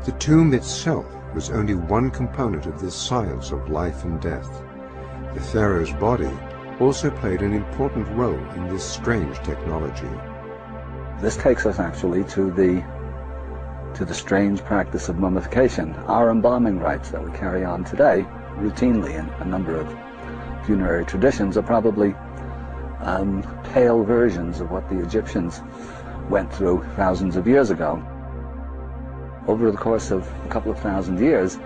The tomb itself was only one component of this science of life and death. The pharaoh's body also played an important role in this strange technology. This takes us actually to the strange practice of mummification. Our embalming rites that we carry on today routinely in a number of funerary traditions are probably pale versions of what the Egyptians went through thousands of years ago. Over the course of a couple of thousand years,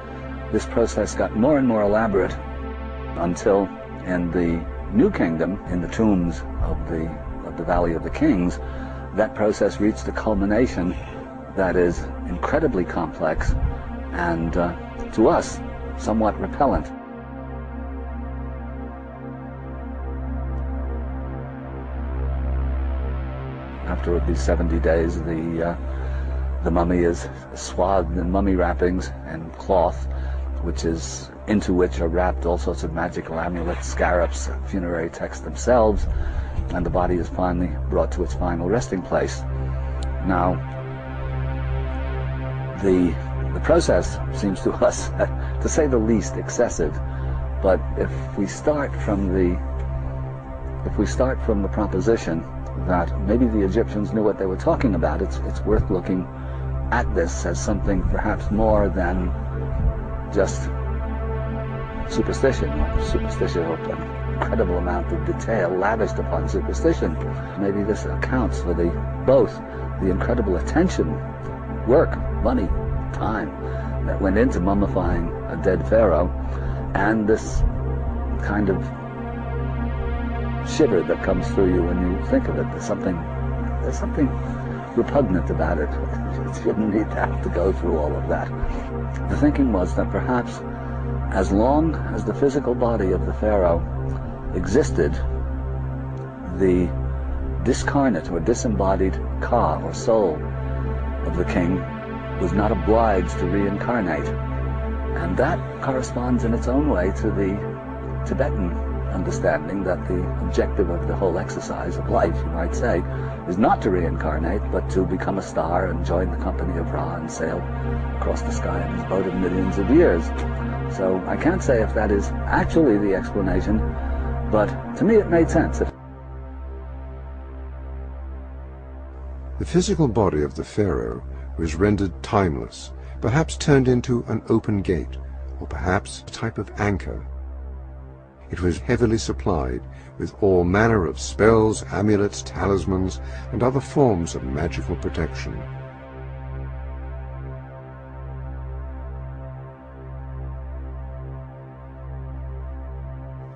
this process got more and more elaborate until in the New Kingdom, in the tombs of the Valley of the Kings, that process reached a culmination that is incredibly complex and, to us, somewhat repellent. After these 70 days, the mummy is swathed in mummy wrappings and cloth, into which are wrapped all sorts of magical amulets, scarabs, funerary texts themselves, and the body is finally brought to its final resting place. Now, the process seems to us, to say the least, excessive. But if we start from the proposition that maybe the Egyptians knew what they were talking about, it's worth looking at this as something perhaps more than just superstition, or an incredible amount of detail lavished upon superstition. Maybe this accounts for both the incredible attention, work, money, time that went into mummifying a dead pharaoh, and this kind of shiver that comes through you when you think of it. There's something repugnant about it. You shouldn't need to have to go through all of that. The thinking was that perhaps as long as the physical body of the pharaoh existed, the discarnate or disembodied ka, or soul, of the king was not obliged to reincarnate. And that corresponds in its own way to the Tibetan understanding that the objective of the whole exercise of life, you might say, is not to reincarnate, but to become a star and join the company of Ra and sail across the sky in his boat of millions of years. So I can't say if that is actually the explanation, but to me it made sense. The physical body of the pharaoh was rendered timeless, perhaps turned into an open gate, or perhaps a type of anchor. It was heavily supplied with all manner of spells, amulets, talismans, and other forms of magical protection.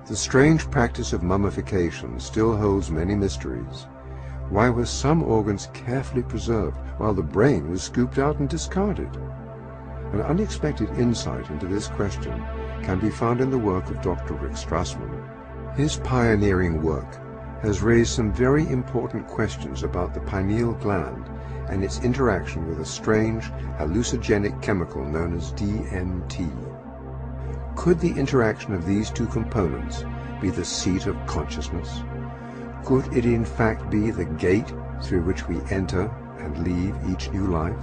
The strange practice of mummification still holds many mysteries. Why were some organs carefully preserved while the brain was scooped out and discarded? An unexpected insight into this question can be found in the work of Dr. Rick Strassman. His pioneering work has raised some very important questions about the pineal gland and its interaction with a strange hallucinogenic chemical known as DMT. Could the interaction of these two components be the seat of consciousness? Could it in fact be the gate through which we enter and leave each new life?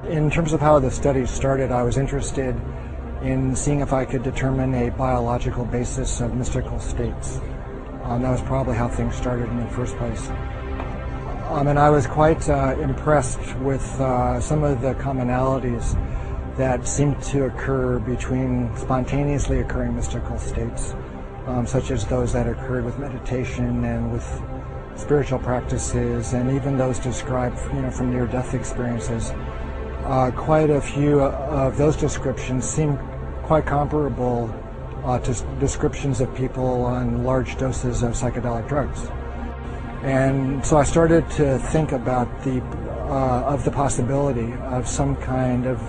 In terms of how the study started, I was interested in seeing if I could determine a biological basis of mystical states. That was probably how things started in the first place. And I was quite impressed with some of the commonalities that seemed to occur between spontaneously occurring mystical states, such as those that occurred with meditation and with spiritual practices, and even those described, from near-death experiences. Quite a few of those descriptions seem quite comparable descriptions of people on large doses of psychedelic drugs. And so I started to think about the possibility of some kind of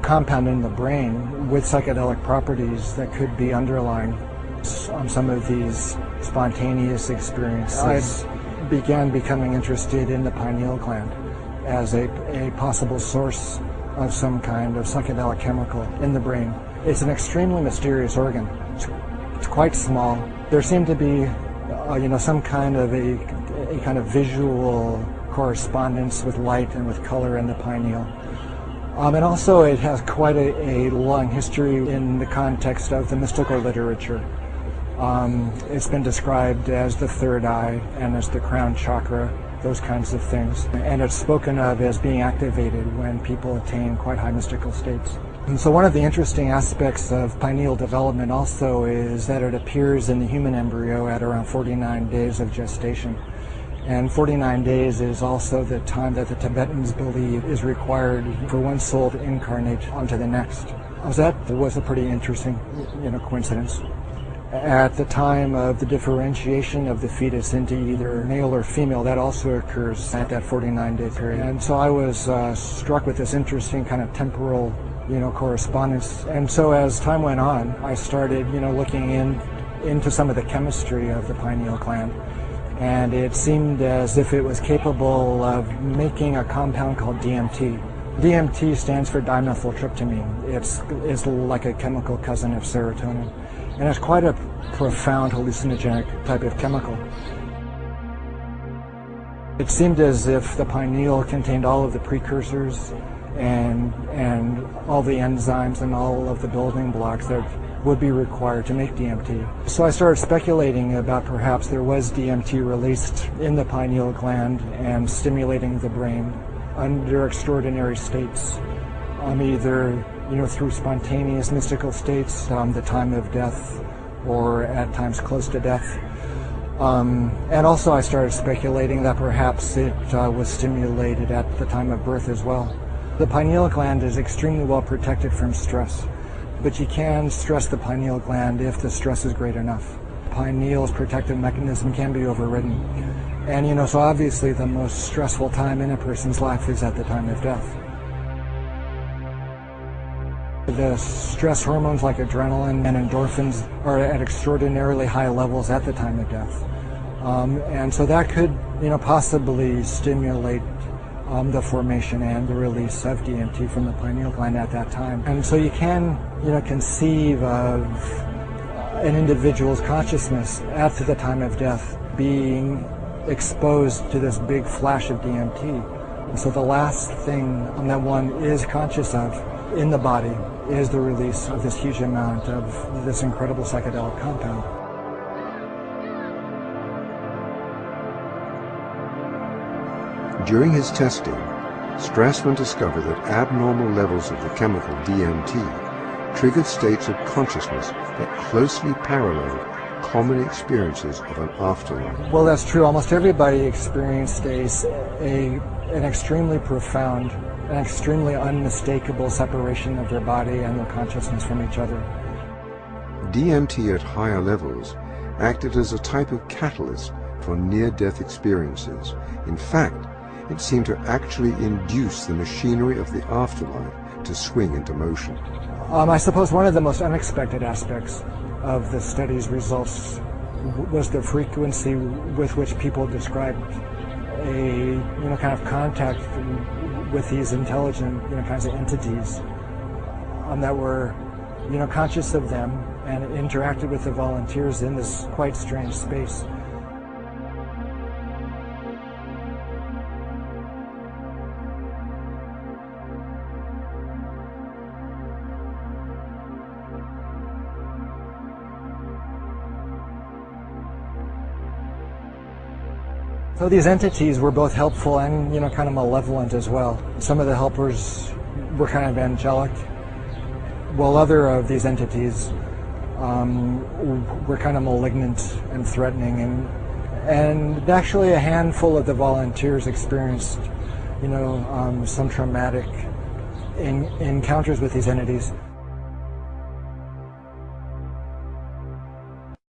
compound in the brain with psychedelic properties that could be underlying some of these spontaneous experiences. I began becoming interested in the pineal gland as a possible source of some kind of psychedelic chemical in the brain. It's an extremely mysterious organ. It's quite small. There seemed to be some kind of a kind of visual correspondence with light and with color in the pineal. And also it has quite a long history in the context of the mystical literature. It's been described as the third eye and as the crown chakra, those kinds of things. And it's spoken of as being activated when people attain quite high mystical states. And so one of the interesting aspects of pineal development also is that it appears in the human embryo at around 49 days of gestation. And 49 days is also the time that the Tibetans believe is required for one soul to incarnate onto the next. So that was a pretty interesting, coincidence. At the time of the differentiation of the fetus into either male or female, that also occurs at that 49-day period. And so I was struck with this interesting kind of temporal, correspondence. And so as time went on, I started, looking into some of the chemistry of the pineal gland. And it seemed as if it was capable of making a compound called DMT. DMT stands for dimethyltryptamine. It's like a chemical cousin of serotonin. And it's quite a profound hallucinogenic type of chemical. It seemed as if the pineal contained all of the precursors and all the enzymes and all of the building blocks that would be required to make DMT. So I started speculating about perhaps there was DMT released in the pineal gland and stimulating the brain under extraordinary states, either through spontaneous mystical states, the time of death, or at times close to death. And also I started speculating that perhaps it was stimulated at the time of birth as well. The pineal gland is extremely well protected from stress, but you can stress the pineal gland if the stress is great enough. Pineal's protective mechanism can be overridden. And so obviously the most stressful time in a person's life is at the time of death. The stress hormones like adrenaline and endorphins are at extraordinarily high levels at the time of death. And so that could, possibly stimulate the formation and the release of DMT from the pineal gland at that time. And so you can, conceive of an individual's consciousness at the time of death being exposed to this big flash of DMT. And so the last thing that one is conscious of in the body is the release of this huge amount of this incredible psychedelic compound. During his testing, Strassman discovered that abnormal levels of the chemical DMT triggered states of consciousness that closely paralleled common experiences of an afterlife. Well, that's true. Almost everybody experienced an extremely profound, an extremely unmistakable separation of their body and their consciousness from each other. DMT at higher levels acted as a type of catalyst for near-death experiences. In fact, it seemed to actually induce the machinery of the afterlife to swing into motion. I suppose one of the most unexpected aspects of the study's results was the frequency with which people described a kind of contact with these intelligent kinds of entities that were conscious of them and interacted with the volunteers in this quite strange space. So these entities were both helpful and, kind of malevolent as well. Some of the helpers were kind of angelic, while other of these entities were kind of malignant and threatening. And actually a handful of the volunteers experienced, some traumatic encounters with these entities.